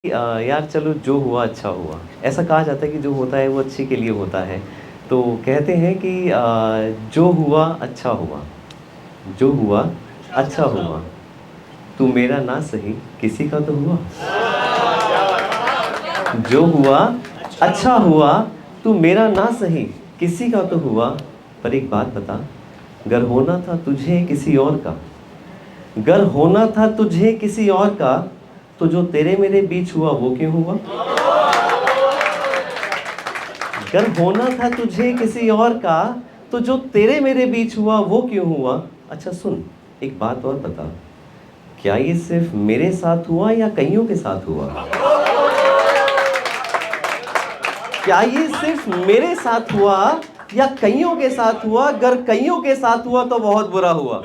यार चलो जो हुआ अच्छा हुआ। ऐसा कहा जाता है कि जो होता है वो अच्छे के लिए होता है। तो कहते हैं कि जो हुआ अच्छा हुआ, जो हुआ अच्छा हुआ। तू मेरा ना सही किसी का तो हुआ। जो हुआ अच्छा हुआ, तू मेरा ना सही किसी का तो हुआ। पर एक बात बता, गर होना था तुझे किसी और का, गर होना था तुझे किसी और का, तो जो तेरे मेरे बीच हुआ वो क्यों हुआ। गर होना था तुझे किसी और का, तो जो तेरे मेरे बीच हुआ वो क्यों हुआ। अच्छा सुन, एक बात और बता, क्या ये सिर्फ मेरे साथ हुआ या कईयों के साथ हुआ। क्या ये सिर्फ मेरे साथ हुआ या कईयों के साथ हुआ। अगर कईयों के साथ हुआ तो बहुत बुरा हुआ।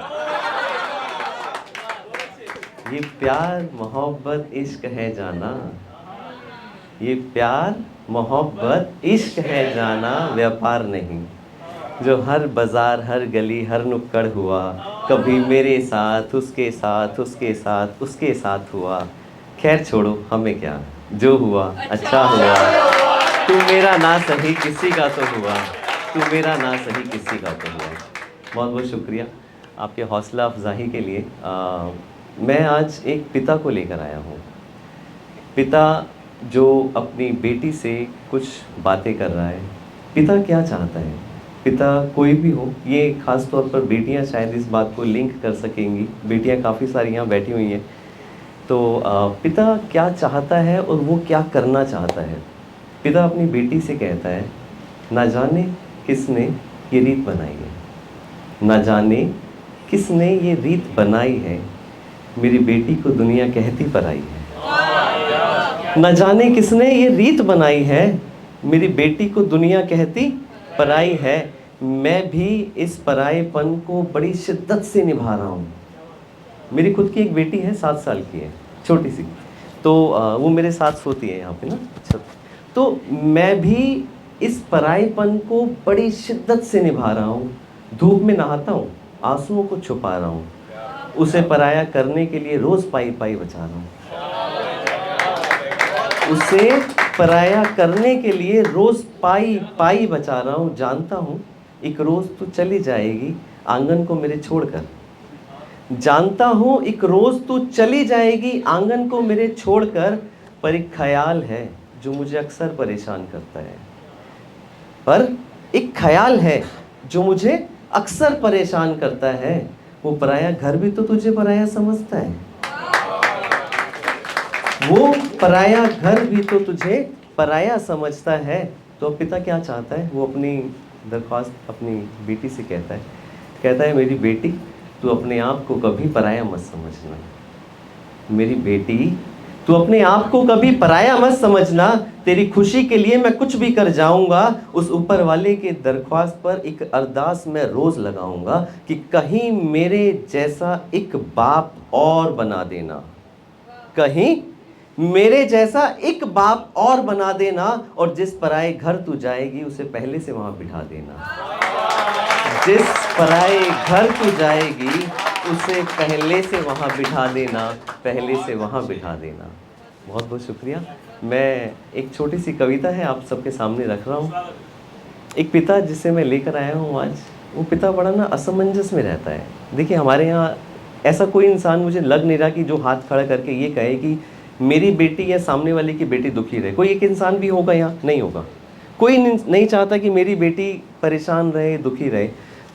ये प्यार मोहब्बत इश्क है जाना, ये प्यार मोहब्बत इश्क है जाना, व्यापार नहीं। जो हर बाजार हर गली हर नुक्कड़ हुआ, कभी मेरे साथ उसके साथ उसके साथ उसके साथ हुआ। खैर छोड़ो हमें क्या, जो हुआ अच्छा हुआ। तू मेरा ना सही किसी का तो हुआ, तू मेरा ना सही किसी का तो हुआ। बहुत बहुत शुक्रिया आपके हौसला अफजाई के लिए। मैं आज एक पिता को लेकर आया हूँ। पिता जो अपनी बेटी से कुछ बातें कर रहा है। पिता क्या चाहता है, पिता कोई भी हो, ये ख़ास तौर पर बेटियां शायद इस बात को लिंक कर सकेंगी। बेटियां काफ़ी सारी यहाँ बैठी हुई हैं। तो पिता क्या चाहता है और वो क्या करना चाहता है। पिता अपनी बेटी से कहता है, ना जाने किसने ये रीत बनाई है, ना जाने किसने ये रीत बनाई है, मेरी बेटी को दुनिया कहती पराई है। न जाने किसने ये रीत बनाई है, मेरी बेटी को दुनिया कहती पराई है। मैं भी इस परायेपन को बड़ी शिद्दत से निभा रहा हूँ। मेरी खुद की एक बेटी है, 7 साल की है, छोटी सी। तो वो मेरे साथ सोती है यहाँ पे ना छत। तो मैं भी इस परायेपन को बड़ी शिद्दत से निभा रहा हूँ। धूप में नहाता हूँ, आंसुओं को छुपा रहा हूँ, उसे पराया करने के लिए रोज़ पाई पाई बचा रहा हूँ। उसे पराया करने के लिए रोज़ पाई पाई बचा रहा हूँ। जानता हूँ एक रोज़ तू चली जाएगी आंगन को मेरे छोड़कर। जानता हूँ एक रोज़ तू चली जाएगी आंगन को मेरे छोड़कर। पर एक ख्याल है जो मुझे अक्सर परेशान करता है, पर एक ख्याल है जो मुझे अक्सर परेशान करता है। वो पराया घर भी तो तुझे पराया समझता है, वो पराया घर भी तो तुझे पराया समझता है। तो पिता क्या चाहता है, वो अपनी दरख्वास्त अपनी बेटी से कहता है मेरी बेटी, तू अपने आप को कभी पराया मत समझना। मेरी बेटी, तू अपने आप को कभी पराया मत समझना। तेरी खुशी के लिए मैं कुछ भी कर जाऊंगा। उस ऊपर वाले के दरख्वास्त पर एक अरदास मैं रोज़ लगाऊंगा कि कहीं मेरे जैसा एक बाप और बना देना, कहीं मेरे जैसा एक बाप और बना देना। और जिस पराए घर तू जाएगी उसे पहले से वहां बिठा देना। जिस पराए घर तू जाएगी उसे पहले से वहां बिठा देना, पहले से वहां बिठा देना। बहुत बहुत शुक्रिया। मैं एक छोटी सी कविता है आप सबके सामने रख रहा हूँ। एक पिता जिसे मैं लेकर आया हूँ आज, वो पिता बड़ा ना असमंजस में रहता है। देखिए हमारे यहाँ ऐसा कोई इंसान मुझे लग नहीं रहा कि जो हाथ खड़ा करके ये कहे कि मेरी बेटी या सामने वाले की बेटी दुखी रहे। कोई एक इंसान भी होगा यहाँ, नहीं होगा। कोई नहीं चाहता कि मेरी बेटी परेशान रहे, दुखी रहे।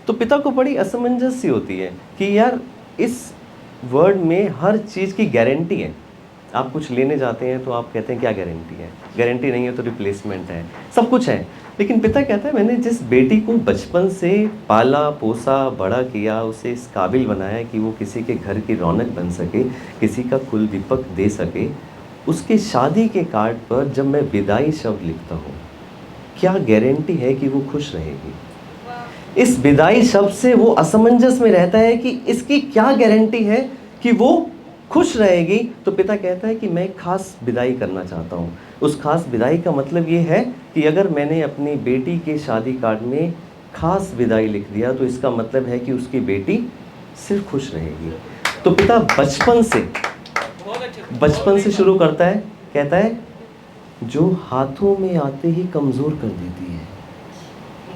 तो पिता को बड़ी असमंजस सी होती है कि यार इस वर्ड में हर चीज़ की गारंटी है। आप कुछ लेने जाते हैं तो आप कहते हैं क्या गारंटी है, गारंटी नहीं है तो रिप्लेसमेंट है, सब कुछ है। लेकिन पिता कहता है मैंने जिस बेटी को बचपन से पाला पोसा बड़ा किया, उसे इस काबिल बनाया कि वो किसी के घर की रौनक बन सके, किसी का कुल दीपक दे सके, उसके शादी के कार्ड पर जब मैं विदाई शब्द लिखता हूँ, क्या गारंटी है कि वो खुश रहेगी। इस विदाई शब्द से वो असमंजस में रहता है कि इसकी क्या गारंटी है कि वो खुश रहेगी। तो पिता कहता है कि मैं एक खास विदाई करना चाहता हूँ। उस खास विदाई का मतलब ये है कि अगर मैंने अपनी बेटी के शादी कार्ड में खास विदाई लिख दिया तो इसका मतलब है कि उसकी बेटी सिर्फ खुश रहेगी। तो पिता बचपन से शुरू करता है कहता है जो हाथों में आते ही कमज़ोर कर देती है।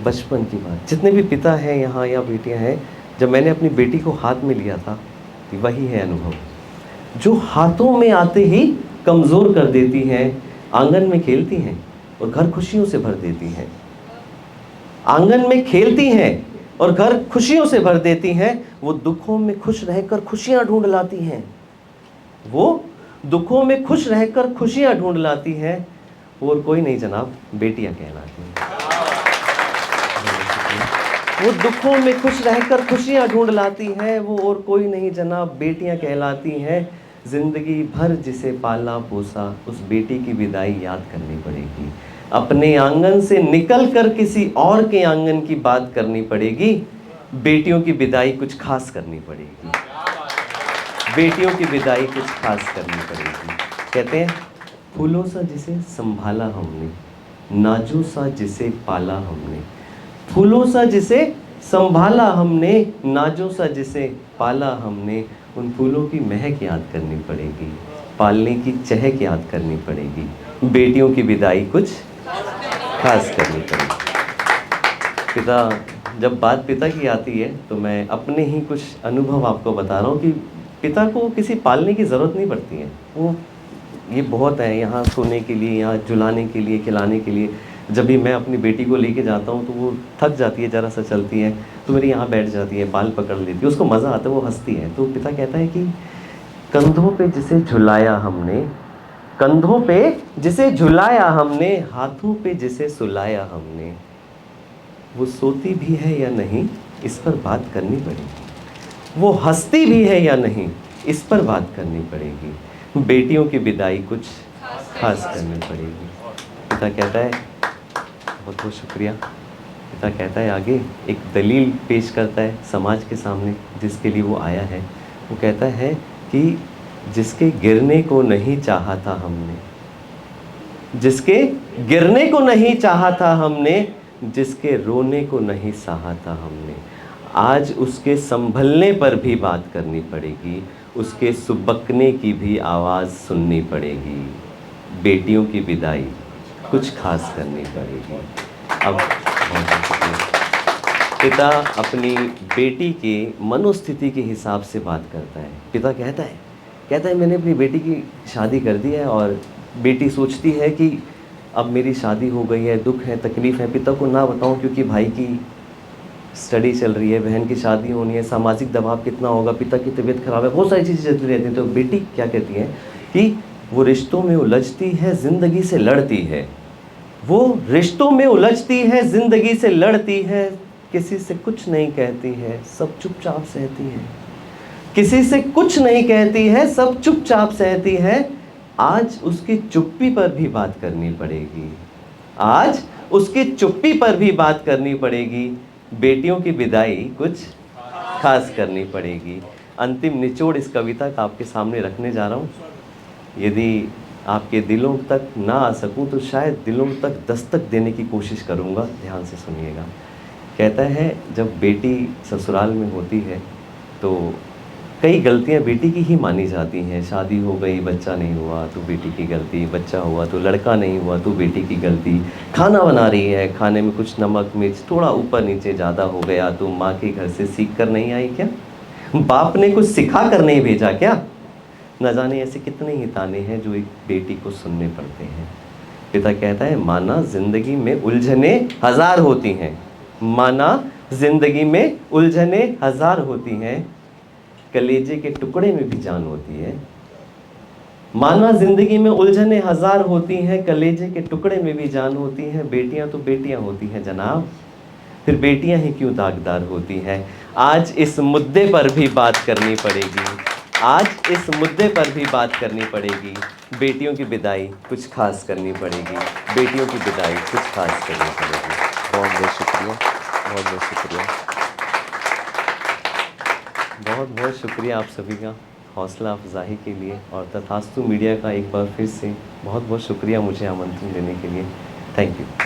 बचपन की बात, जितने भी पिता हैं यहाँ या बेटियाँ हैं, जब मैंने अपनी बेटी को हाथ में लिया था, वही है अनुभव। जो हाथों में आते ही कमज़ोर कर देती हैं, आंगन में खेलती हैं और घर खुशियों से भर देती हैं। आंगन में खेलती हैं और घर खुशियों से भर देती हैं। वो दुखों में खुश रहकर खुशियाँ ढूंढ लाती हैं। वो दुखों में खुश रहकर खुशियाँ ढूंढ लाती हैं। और कोई नहीं जनाब, बेटियाँ कहलाती हैं। वो दुखों में खुश रहकर खुशियाँ ढूंढ लाती हैं, वो और कोई नहीं जनाब, बेटियाँ कहलाती हैं। ज़िंदगी भर जिसे पाला पोसा, उस बेटी की विदाई याद करनी पड़ेगी। अपने आंगन से निकलकर किसी और के आंगन की बात करनी पड़ेगी। बेटियों की विदाई कुछ खास करनी पड़ेगी। बेटियों की विदाई कुछ खास करनी पड़ेगी। कहते हैं फूलों सा जिसे संभाला हमने, नाजों सा जिसे पाला हमने। फूलों सा जिसे संभाला हमने, नाजों सा जिसे पाला हमने। उन फूलों की महक याद करनी पड़ेगी, पालने की चहक याद करनी पड़ेगी। बेटियों की विदाई कुछ खास करनी पड़ेगी। पिता, जब बात पिता की आती है तो मैं अपने ही कुछ अनुभव आपको बता रहा हूँ कि पिता को किसी पालने की ज़रूरत नहीं पड़ती है। वो ये बहुत है यहाँ सोने के लिए, यहाँ झुलाने के लिए, खिलाने के लिए। जब भी मैं अपनी बेटी को लेके जाता हूँ तो वो थक जाती है, ज़रा सा चलती है तो मेरे यहाँ बैठ जाती है, बाल पकड़ लेती है, उसको मज़ा आता है, वो हंसती है। तो पिता कहता है कि कंधों पे जिसे झुलाया हमने, कंधों पे जिसे झुलाया हमने, हाथों पे जिसे सुलाया हमने, वो सोती भी है या नहीं, इस पर बात करनी पड़ेगी। वो हंसती भी है या नहीं, इस पर बात करनी पड़ेगी। बेटियों की विदाई कुछ खास करनी पड़ेगी। पिता कहता है, बहुत बहुत शुक्रिया। पिता कहता है आगे, एक दलील पेश करता है समाज के सामने जिसके लिए वो आया है। वो कहता है कि जिसके गिरने को नहीं चाहा था हमने, जिसके गिरने को नहीं चाहा था हमने, जिसके रोने को नहीं सहा था हमने, आज उसके संभलने पर भी बात करनी पड़ेगी, उसके सुबकने की भी आवाज़ सुननी पड़ेगी। बेटियों की विदाई कुछ खास करनी पड़ेगी। अब पिता अपनी बेटी के मनोस्थिति के हिसाब से बात करता है। पिता कहता है मैंने अपनी बेटी की शादी कर दी है और बेटी सोचती है कि अब मेरी शादी हो गई है, दुख है, तकलीफ़ है, पिता को ना बताऊं क्योंकि भाई की स्टडी चल रही है, बहन की शादी होनी है, सामाजिक दबाव कितना होगा, पिता की तबीयत खराब है, बहुत सारी चीज़ें चलती रहती हैं। तो बेटी क्या कहती है कि वो रिश्तों में उलझती है, ज़िंदगी से लड़ती है। वो रिश्तों में उलझती है, ज़िंदगी से लड़ती है, किसी से कुछ नहीं कहती है, सब चुपचाप सहती है। किसी से कुछ नहीं कहती है, सब चुपचाप सहती है। आज उसकी चुप्पी पर भी बात करनी पड़ेगी। आज उसकी चुप्पी पर भी बात करनी पड़ेगी। बेटियों की विदाई कुछ खास करनी पड़ेगी। अंतिम निचोड़ इस कविता का आपके सामने रखने जा रहा हूँ। यदि आपके दिलों तक ना आ सकूं तो शायद दिलों तक दस्तक देने की कोशिश करूँगा। ध्यान से सुनिएगा। कहता है जब बेटी ससुराल में होती है तो कई गलतियां बेटी की ही मानी जाती हैं। शादी हो गई, बच्चा नहीं हुआ तो बेटी की गलती, बच्चा हुआ तो लड़का नहीं हुआ तो बेटी की गलती, खाना बना रही है, खाने में कुछ नमक मिर्च थोड़ा ऊपर नीचे ज़्यादा हो गया तो माँ के घर से सीख कर नहीं आई क्या? बाप ने कुछ सिखा कर नहीं भेजा क्या? न जाने ऐसे कितने ही ताने हैं जो एक बेटी को सुनने पड़ते हैं। पिता कहता है माना ज़िंदगी में उलझने हज़ार होती हैं, माना ज़िंदगी में उलझने हज़ार होती हैं, कलेजे के टुकड़े में भी जान होती है। माना ज़िंदगी में उलझने हज़ार होती हैं, कलेजे के टुकड़े में भी जान होती हैं। बेटियां तो बेटियां होती हैं जनाब, फिर बेटियां ही क्यों दागदार होती हैं? आज इस मुद्दे पर भी बात करनी पड़ेगी। आज इस मुद्दे पर भी बात करनी पड़ेगी। बेटियों की विदाई कुछ खास करनी पड़ेगी। बेटियों की विदाई कुछ खास करनी पड़ेगी। बहुत बहुत शुक्रिया, बहुत बहुत शुक्रिया, बहुत बहुत शुक्रिया आप सभी का हौसला अफजाई के लिए। और तथास्तु मीडिया का एक बार फिर से बहुत बहुत शुक्रिया मुझे आमंत्रण देने के लिए। Thank you.